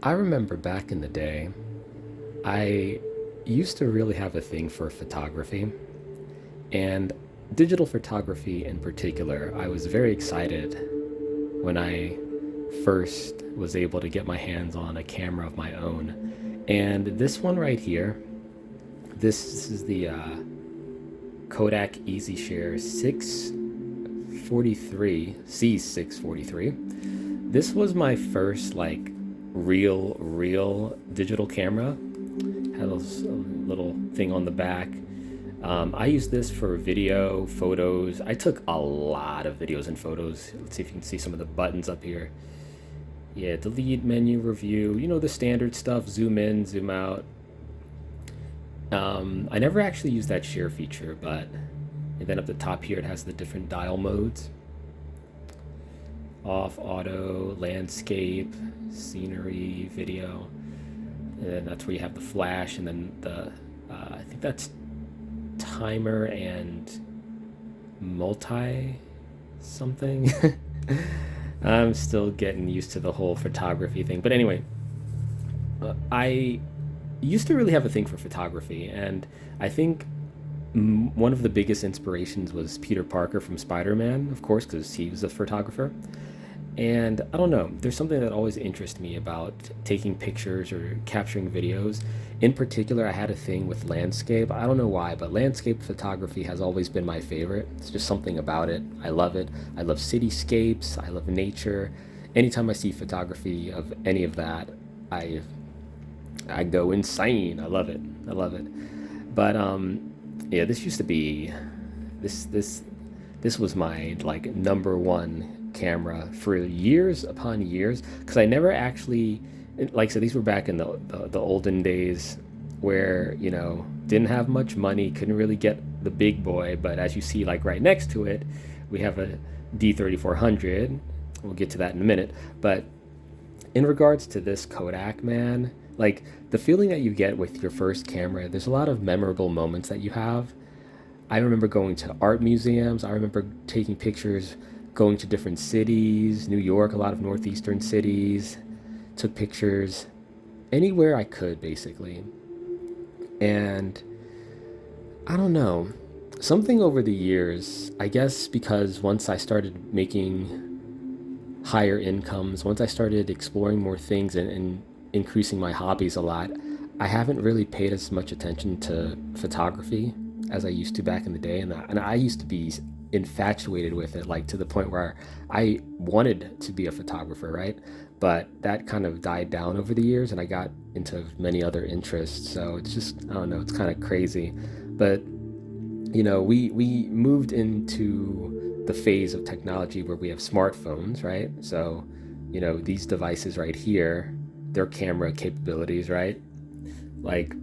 I remember back in the day, I used to really have a thing for photography and digital photography in particular. I was very excited when I first was able to get my hands on a camera of my own. And this one right here, this is the Kodak EasyShare 643, C643. This was my first like real digital camera. Had a little thing on the back. I used this for video, photos. I took a lot of videos and photos. Let's see if you can see some of the buttons up here. Yeah, delete, menu, review, the standard stuff, zoom in, zoom out. I never actually used that share feature, but and then up the top here it has the different dial modes. Off, auto, landscape, scenery, video. And then that's where you have the flash, and then I think that's timer and multi something. I'm still getting used to the whole photography thing. But anyway, I used to really have a thing for photography, and I think one of the biggest inspirations was Peter Parker from Spider-Man, of course, because he was a photographer. And I don't know, there's something that always interests me about taking pictures or capturing videos. In particular, I had a thing with landscape. I don't know why, but landscape photography has always been my favorite. It's just something about it. I love it. I love cityscapes. I love nature. Anytime I see photography of any of that, I I go insane. I love it. I love it. But yeah, this used to be this this this was my like number one camera for years upon years, because I never actually, like I said, these were back in the olden days where didn't have much money, couldn't really get the big boy. But as you see, like right next to it, we have a D3400. We'll get to that in a minute. But in regards to this Kodak, man, like the feeling that you get with your first camera, there's a lot of memorable moments that you have. I remember going to art museums. I remember taking pictures, going to different cities, New York, a lot of northeastern cities, took pictures anywhere I could, basically. And I don't know, something over the years, I guess because once I started making higher incomes, once I started exploring more things and increasing my hobbies a lot, I haven't really paid as much attention to photography as I used to back in the day. And I used to be infatuated with it, like to the point where I wanted to be a photographer, right? But that kind of died down over the years, and I got into many other interests. So it's just, I don't know, it's kind of crazy. But we moved into the phase of technology where we have smartphones, right? So these devices right here, their camera capabilities, right? Like,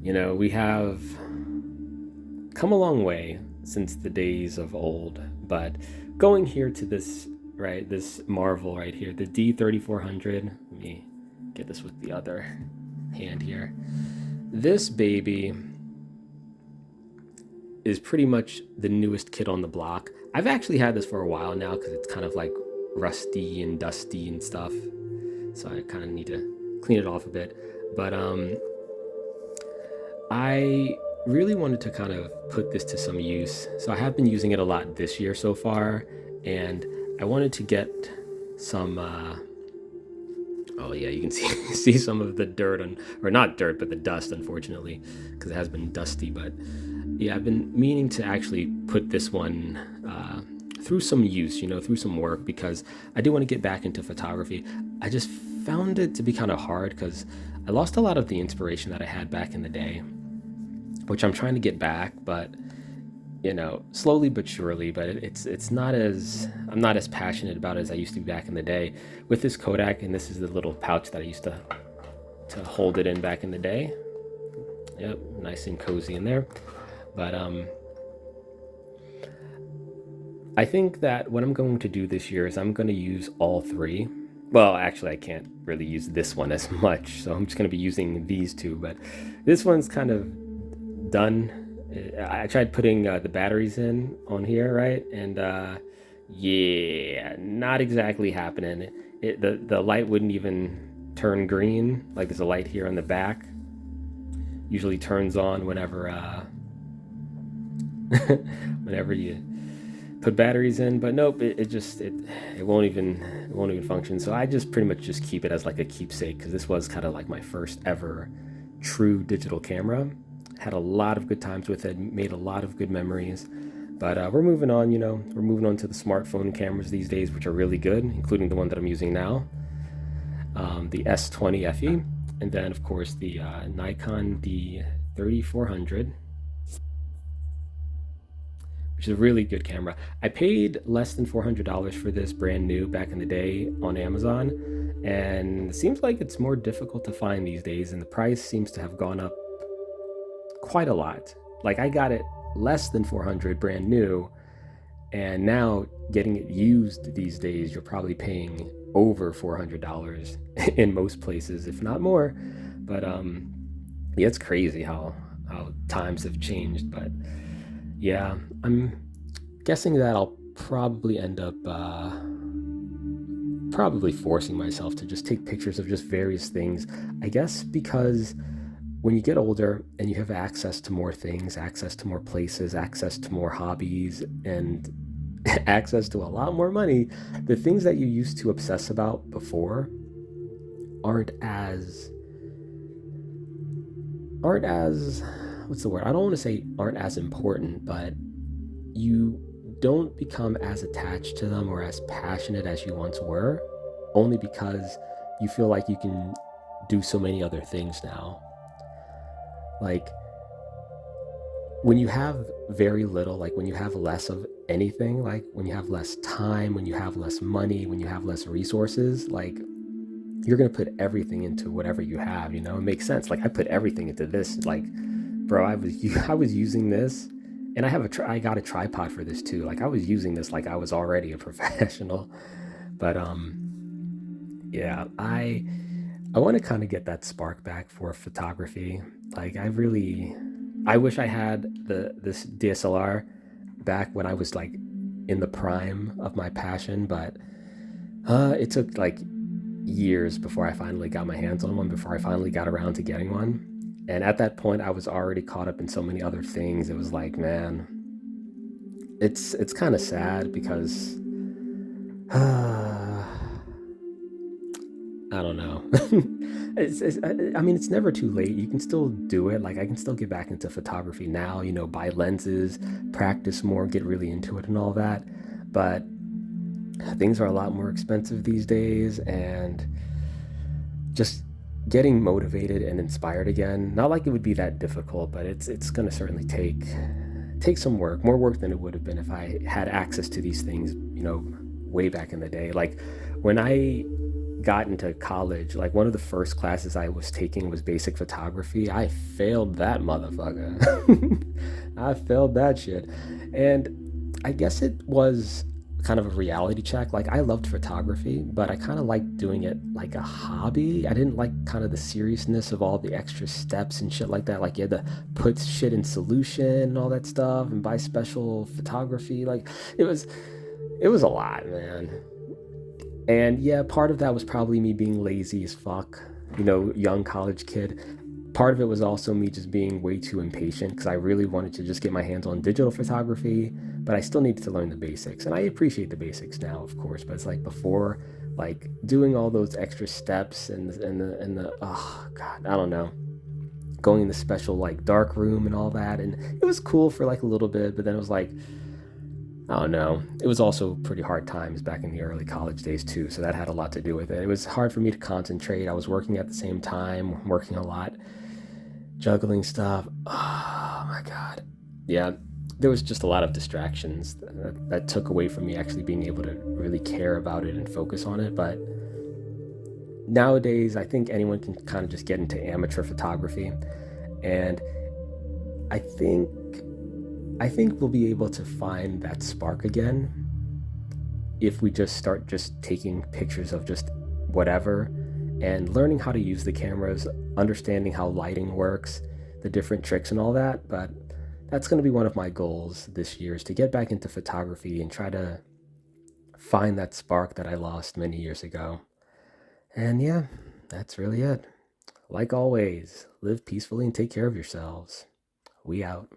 we have come a long way since the days of old. But going here to this, right, this marvel right here, the D3400. Let me get this with the other hand here. This baby is pretty much the newest kid on the block. I've actually had this for a while now because it's kind of like rusty and dusty and stuff. So I kind of need to clean it off a bit. But I really wanted to kind of put this to some use. So I have been using it a lot this year so far, and I wanted to get some oh yeah, you can see some of the dirt on, or not dirt, but the dust, unfortunately, because it has been dusty. But yeah, I've been meaning to actually put this one through some use, through some work, because I do want to get back into photography. I just found it to be kind of hard because I lost a lot of the inspiration that I had back in the day, which I'm trying to get back, but slowly but surely. But it's not as, I'm not as passionate about it as I used to be back in the day with this Kodak. And this is the little pouch that I used to hold it in back in the day. Yep, nice and cozy in there. But I think that what I'm going to do this year is I'm going to use all three. Well, actually, I can't really use this one as much, so I'm just going to be using these two. But this one's kind of done. I tried putting the batteries in on here, right? And Yeah, not exactly happening. The light wouldn't even turn green. Like there's a light here on the back. Usually turns on whenever whenever you put batteries in, but nope, it won't even function. So I just pretty much just keep it as like a keepsake because this was kind of like my first ever true digital camera. Had a lot of good times with it, made a lot of good memories. But we're moving on, we're moving on to the smartphone cameras these days, which are really good, including the one that I'm using now, the S20 FE, and then of course the Nikon D3400, which is a really good camera. I paid less than $400 for this brand new back in the day on Amazon, and it seems like it's more difficult to find these days, and the price seems to have gone up quite a lot. Like I got it less than 400 brand new, and now getting it used these days, you're probably paying over $400 in most places, if not more. But yeah, it's crazy how times have changed. But yeah, I'm guessing that I'll probably end up probably forcing myself to just take pictures of just various things. I guess because when you get older and you have access to more things, access to more places, access to more hobbies, and access to a lot more money, the things that you used to obsess about before aren't as aren't as what's the word? I don't want to say aren't as important, but you don't become as attached to them or as passionate as you once were, only because you feel like you can do so many other things now. Like when you have very little, like when you have less of anything, like when you have less time, when you have less money, when you have less resources, like you're going to put everything into whatever you have, it makes sense. Like I put everything into this, like, bro, I was using this, and I got a tripod for this too. Like I was using this like I was already a professional. But yeah, I want to kind of get that spark back for photography. Like I wish I had this DSLR back when I was like in the prime of my passion, but it took like years before I finally got my hands on one, before I finally got around to getting one. And at that point, I was already caught up in so many other things. It was like, man, it's kind of sad because I don't know. I mean, it's never too late. You can still do it. Like, I can still get back into photography now, buy lenses, practice more, get really into it and all that. But things are a lot more expensive these days, and just getting motivated and inspired again, not like it would be that difficult, but it's going to certainly take some work, more work than it would have been if I had access to these things, way back in the day. Like when I got into college, like one of the first classes I was taking was basic photography. I failed that motherfucker. I failed that shit. And I guess it was kind of a reality check. Like I loved photography, but I kind of liked doing it like a hobby. I didn't like kind of the seriousness of all the extra steps and shit like that. Like you had to put shit in solution and all that stuff and buy special photography. Like it was it was a lot, man. And yeah, part of that was probably me being lazy as fuck, young college kid. Part of it was also me just being way too impatient because I really wanted to just get my hands on digital photography, but I still needed to learn the basics. And I appreciate the basics now, of course, but it's like before, like doing all those extra steps and the oh god, I don't know, going in the special like dark room and all that, and it was cool for like a little bit, but then it was like, I don't know. It was also pretty hard times back in the early college days too, so that had a lot to do with it. It was hard for me to concentrate. I was working at the same time, working a lot, juggling stuff. Oh my god. Yeah, there was just a lot of distractions that took away from me actually being able to really care about it and focus on it. But nowadays, I think anyone can kind of just get into amateur photography, and I think I think we'll be able to find that spark again if we just start just taking pictures of just whatever and learning how to use the cameras, understanding how lighting works, the different tricks and all that. But that's going to be one of my goals this year, is to get back into photography and try to find that spark that I lost many years ago. And yeah, that's really it. Like always, live peacefully and take care of yourselves. We out.